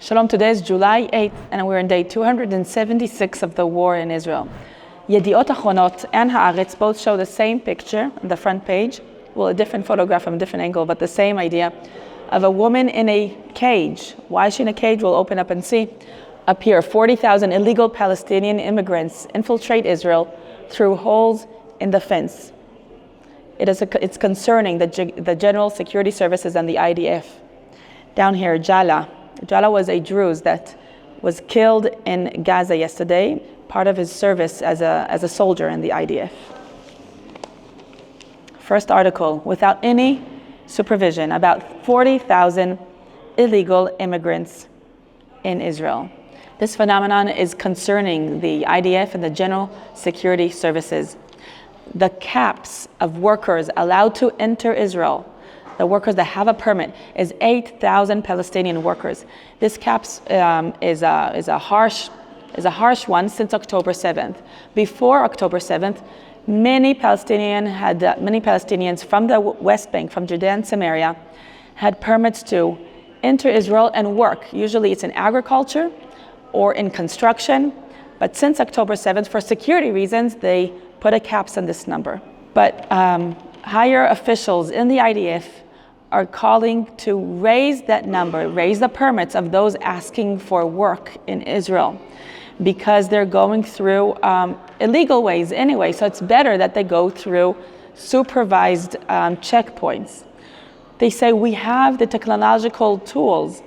Shalom, today is July 8th, and we're in day 276 of the war in Israel. Yediot Achronot and Haaretz both show the same picture on the front page. Well, a different photograph from a different angle, but the same idea of a woman in a cage. Why is she in a cage? We'll open up and see. Up here, 40,000 illegal Palestinian immigrants infiltrate Israel through holes in the fence. It's concerning the General Security Services and the IDF. Down here, Jala. Jala was a Druze that was killed in Gaza yesterday, part of his service as a soldier in the IDF. First article, without any supervision, about 40,000 illegal immigrants in Israel. This phenomenon is concerning the IDF and the General Security Services. The caps of workers allowed to enter Israel, the workers that have a permit, is 8,000 Palestinian workers. This caps is a harsh one since October 7th. Before October 7th, many Palestinians from the West Bank, from Judea and Samaria, had permits to enter Israel and work. Usually it's in agriculture or in construction, but since October 7th, for security reasons, they put a caps on this number. But higher officials in the IDF are calling to raise that number, raise the permits of those asking for work in Israel, because they're going through illegal ways anyway. So it's better that they go through supervised checkpoints. They say we have the technological tools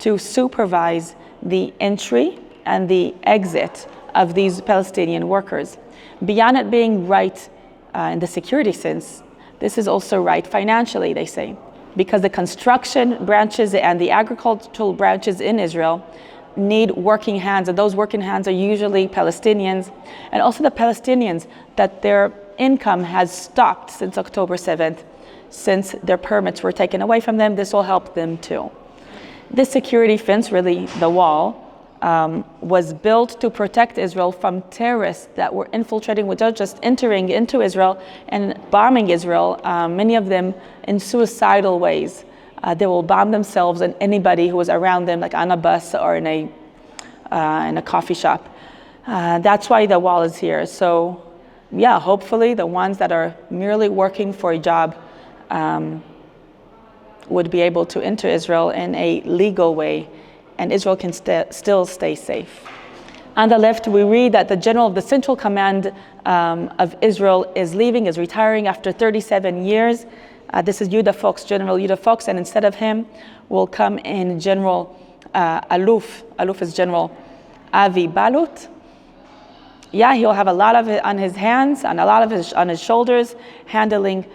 to supervise the entry and the exit of these Palestinian workers. Beyond it being right in the security sense, this is also right financially, they say, because the construction branches and the agricultural branches in Israel need working hands, and those working hands are usually Palestinians, and also the Palestinians that their income has stopped since October 7th, since their permits were taken away from them. This will help them too. This security fence, really the wall, was built to protect Israel from terrorists that were infiltrating, without just entering into Israel and bombing Israel, many of them in suicidal ways. They will bomb themselves and anybody who was around them, like on a bus or in a coffee shop. That's why the wall is here. So yeah, hopefully the ones that are merely working for a job would be able to enter Israel in a legal way, and Israel can still stay safe. On the left, we read that the general of the Central Command of Israel is leaving, is retiring after 37 years. This is General Yehuda Fox, and instead of him will come in General Aluf. Aluf is General Avi Balut. Yeah, he'll have a lot of it on his hands and a lot of on his shoulders, handling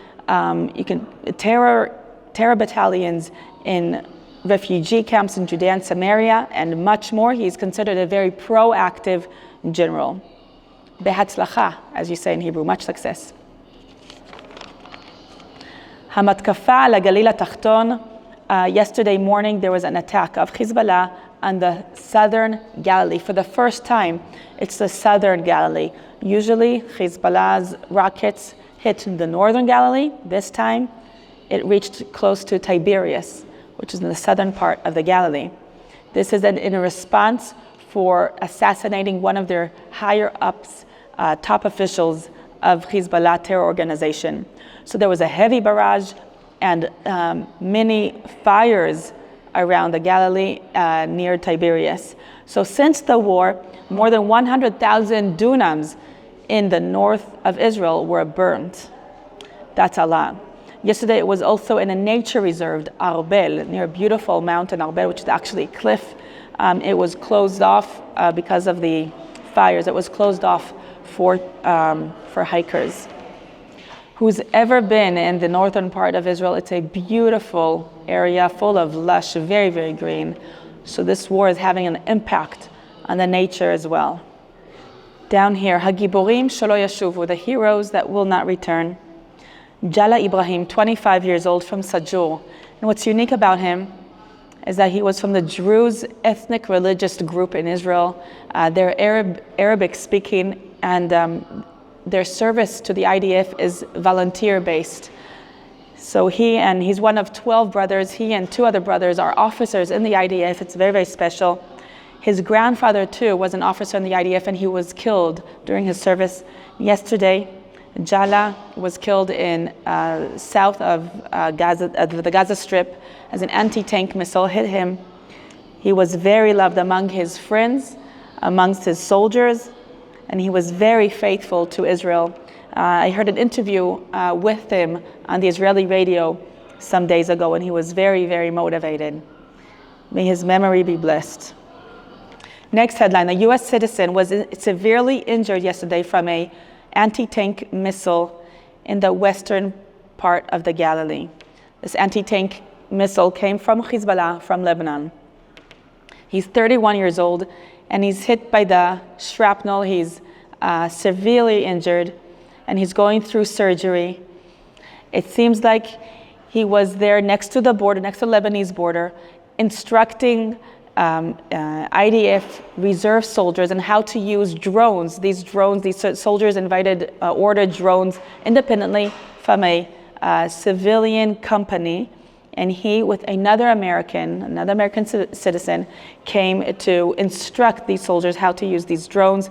terror battalions in refugee camps in Judea and Samaria, and much more. He's considered a very proactive general. Behatzlacha, as you say in Hebrew, much success. Hamatkafa la Galil Tachton. Yesterday morning, there was an attack of Hezbollah on the southern Galilee. For the first time, it's the southern Galilee. Usually, Hezbollah's rockets hit the northern Galilee. This time, it reached close to Tiberias, which is in the southern part of the Galilee. This is in a response for assassinating one of their higher-ups, top officials of Hezbollah terror organization. So there was a heavy barrage and many fires around the Galilee near Tiberias. So since the war, more than 100,000 dunams in the north of Israel were burned. That's a lot. Yesterday, it was also in a nature reserve, Arbel, near a beautiful mountain, Arbel, which is actually a cliff. It was closed off because of the fires. It was closed off for hikers. Who's ever been in the northern part of Israel, it's a beautiful area full of lush, very, very green. So this war is having an impact on the nature as well. Down here, Hagiborim Shelo Yashuvu, the heroes that will not return. Jala Ibrahim, 25 years old, from Sajur. And what's unique about him is that he was from the Druze ethnic religious group in Israel. They're Arabic speaking, and their service to the IDF is volunteer based. So he's one of 12 brothers. He and 2 other brothers are officers in the IDF. It's very, very special. His grandfather, too, was an officer in the IDF, and he was killed during his service. Yesterday, Jala was killed in south of Gaza, the Gaza Strip, as an anti-tank missile hit him. He was very loved among his friends, amongst his soldiers, and he was very faithful to Israel. I heard an interview with him on the Israeli radio some days ago, and he was very, very motivated. May his memory be blessed. Next headline, a U.S. citizen was severely injured yesterday from an anti-tank missile in the western part of the Galilee. This anti-tank missile came from Hezbollah, from Lebanon. He's 31 years old, and he's hit by the shrapnel. He's severely injured, and he's going through surgery. It seems like he was there next to the border, next to the Lebanese border, instructing IDF reserve soldiers on how to use drones. These soldiers ordered drones independently from a civilian company, and he, with another American citizen, came to instruct these soldiers how to use these drones.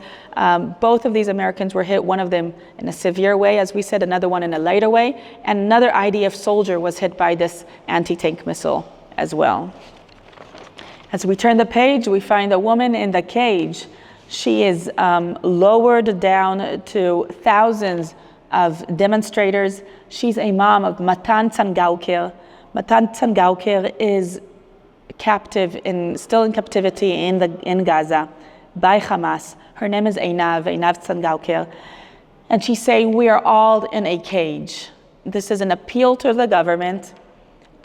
Both of these Americans were hit, one of them in a severe way, as we said, another one in a lighter way, and another IDF soldier was hit by this anti-tank missile as well. As we turn the page, we find a woman in the cage. She is lowered down to thousands of demonstrators. She's a mom of Matan Tzangauker. Matan Tzangauker is still in captivity in Gaza by Hamas. Her name is Einav Tzangauker. And she's saying, we are all in a cage. This is an appeal to the government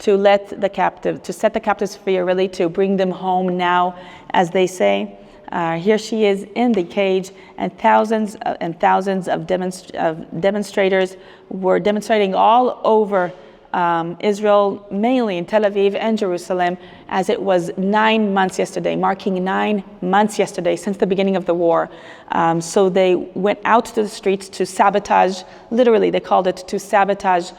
to set the captives free, or really to bring them home now, as they say. Here she is in the cage, and thousands of demonstrators were demonstrating all over Israel, mainly in Tel Aviv and Jerusalem, as it was 9 months yesterday, marking 9 months yesterday since the beginning of the war. So they went out to the streets to sabotage, literally they called it to sabotage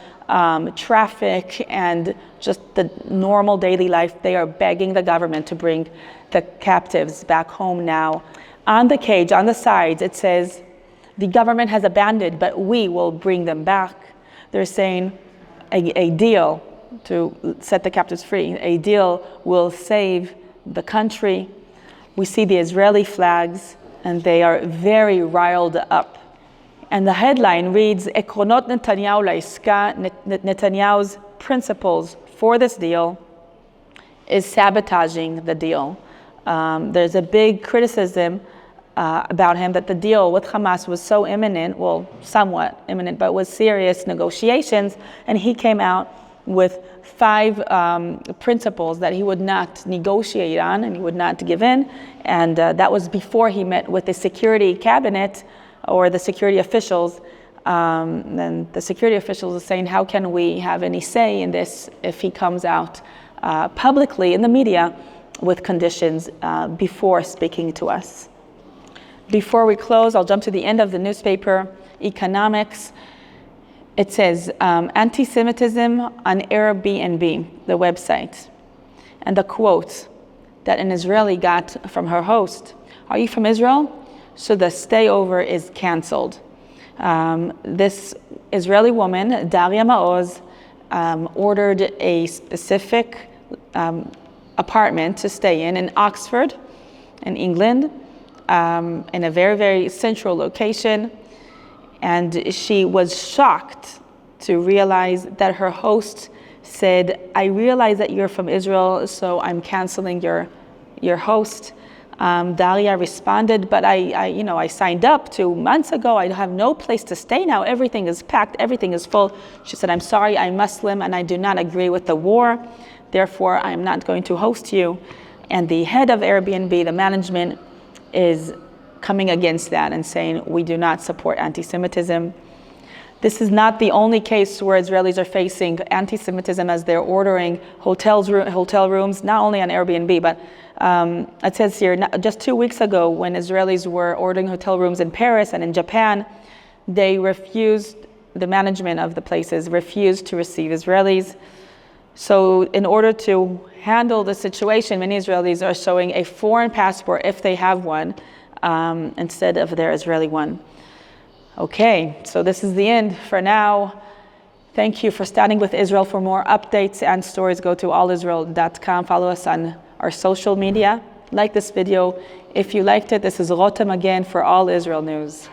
traffic and just the normal daily life. They are begging the government to bring the captives back home now. On the cage, on the sides, it says, the government has abandoned, but we will bring them back. They're saying a deal to set the captives free, a deal will save the country. We see the Israeli flags, and they are very riled up. And the headline reads, Ekronot Netanyahu la'Iska, Netanyahu's principles for this deal is sabotaging the deal. There's a big criticism about him that the deal with Hamas was so imminent, well, somewhat imminent, but was serious negotiations, and he came out with 5 principles that he would not negotiate on and he would not give in, and that was before he met with the security cabinet or the security officials. Then the security officials are saying, how can we have any say in this if he comes out publicly in the media with conditions before speaking to us? Before we close, I'll jump to the end of the newspaper, Economics. It says, anti-Semitism on Airbnb, the website. And the quote that an Israeli got from her host, are you from Israel? So the stay over is canceled. This Israeli woman, Daria Maoz, ordered a specific apartment to stay in Oxford, in England, in a very, very central location. And she was shocked to realize that her host said, I realize that you're from Israel, so I'm canceling your host. Daria responded, but I signed up 2 months ago. I have no place to stay now. Everything is packed. Everything is full. She said, I'm sorry, I'm Muslim and I do not agree with the war. Therefore, I'm not going to host you. And the head of Airbnb, the management, is coming against that and saying, we do not support anti-Semitism. This is not the only case where Israelis are facing anti-Semitism as they're ordering hotel rooms, not only on Airbnb, but it says here, just 2 weeks ago, when Israelis were ordering hotel rooms in Paris and in Japan, they refused the management of the places refused to receive Israelis. So in order to handle the situation, many Israelis are showing a foreign passport, if they have one, instead of their Israeli one. Okay, so this is the end for now. Thank you for standing with Israel. For more updates and stories, go to allisrael.com. Follow us on our social media. Like this video. If you liked it, this is Rotem Magen for All Israel News.